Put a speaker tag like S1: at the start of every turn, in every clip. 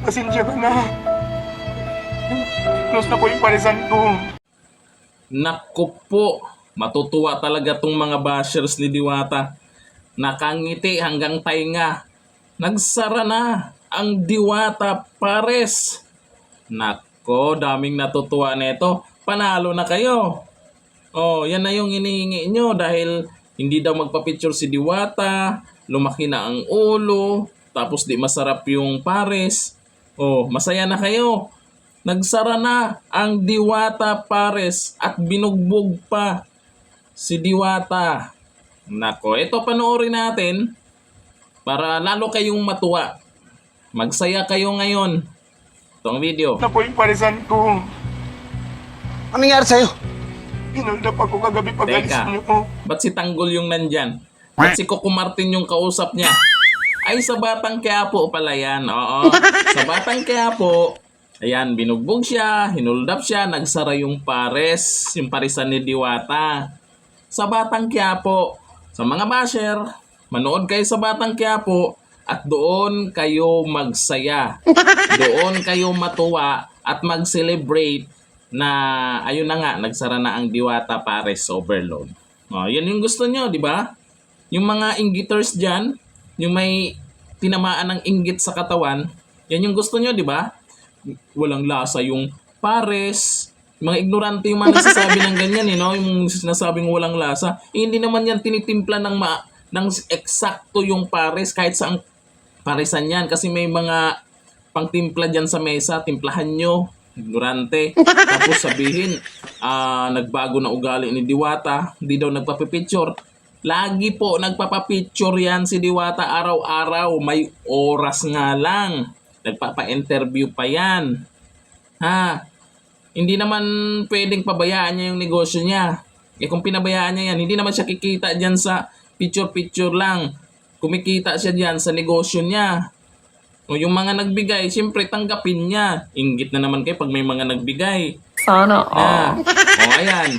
S1: Pasensya ka na. Close na po yung parisan ko.
S2: Naku po, matutuwa talaga tong mga bashers ni Diwata. Nakangiti hanggang tainga. Nagsara na ang Diwata Pares. Nako, daming natutuwa nito. Panalo na kayo. Oh, yan na yung hinihingi nyo dahil hindi daw magpa-picture si Diwata, lumaki na ang ulo, tapos di masarap yung Pares. Oh, masaya na kayo. Nagsara na ang Diwata Pares at binugbog pa si Diwata. Nako, ito panoorin natin para lalo kayong matuwa. Magsaya kayo ngayon. Itong video.
S1: Na po yung parisan ko.
S3: Anong nangyari sa'yo?
S1: Hinulda pa ko kagabi pag alis
S2: Teka,
S1: niyo.
S2: ba't si Tanggol yung nandyan? Ba't si Coco Martin yung kausap niya? Ay, sa Batang Quiapo pala yan. Oo, sa Batang Quiapo. Ayan, binugbog siya, hinuldap siya, nagsara yung pares, yung parisan ni Diwata. Sa Batang Quiapo, sa mga basher, manood kayo sa Batang Quiapo at doon kayo magsaya. Doon kayo matuwa at mag-celebrate na ayun na nga, nagsara na ang Diwata Pares Overload. Oh, yan yung gusto nyo, di ba? Yung mga inggiters dyan, yung may tinamaan ng inggit sa katawan, yan yung gusto nyo, di ba? Walang lasa yung Pares. Mga ignorante yung mga nagsasabi ng ganyan, no? Yung sinasabing walang lasa. Hindi naman yan tinitimpla ng eksakto yung Pares kahit saang paresan yan. Kasi may mga pangtimpla dyan sa mesa, timplahan nyo. Ignorante. Tapos sabihin, nagbago na ugali ni Diwata, hindi daw nagpapipicture. Lagi po nagpapapicture yan si Diwata araw-araw. May oras nga lang. Nagpapa-interview pa yan. Ha? Hindi naman pwedeng pabayaan niya yung negosyo niya. Eh kung pinabayaan niya yan, hindi naman siya kikita dyan sa picture-picture lang. Kumikita siya dyan sa negosyo niya. O yung mga nagbigay, siyempre tanggapin niya. Inggit na naman kayo pag may mga nagbigay.
S4: Sana
S2: Na. O ayan.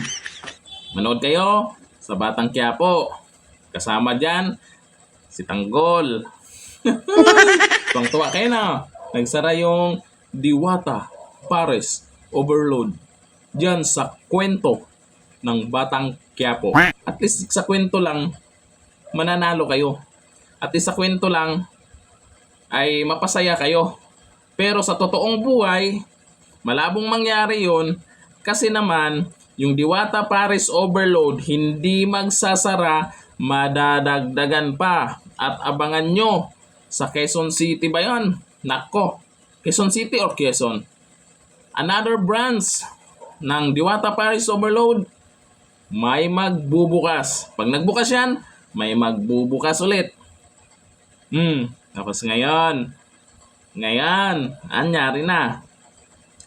S2: Manood kayo sa Batang Quiapo. Kasama dyan si Tanggol. Tuwang-tuwa kayo na. Nagsara yung Diwata Pares Overload dyan sa kwento ng Batang Quiapo. At least sa kwento lang, mananalo kayo. At least sa kwento lang, ay mapasaya kayo. Pero sa totoong buhay, malabong mangyari yon kasi naman, yung Diwata Pares Overload hindi magsasara, madadagdagan pa. At abangan nyo sa Quezon City ba yun? Nako, Quezon City or Quezon? Another branch ng Diwata Pares Overload, may magbubukas. Pag nagbukas yan, may magbubukas ulit. Tapos ngayon, anyari na.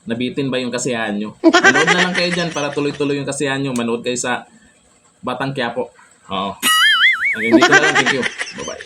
S2: Nabitin ba yung kasiyahan nyo? Manood na lang kayo dyan para tuloy-tuloy yung kasiyahan nyo. Manood kayo sa Batang Quiapo. Oo. Hanggang dito na lang. Thank you. Bye-bye.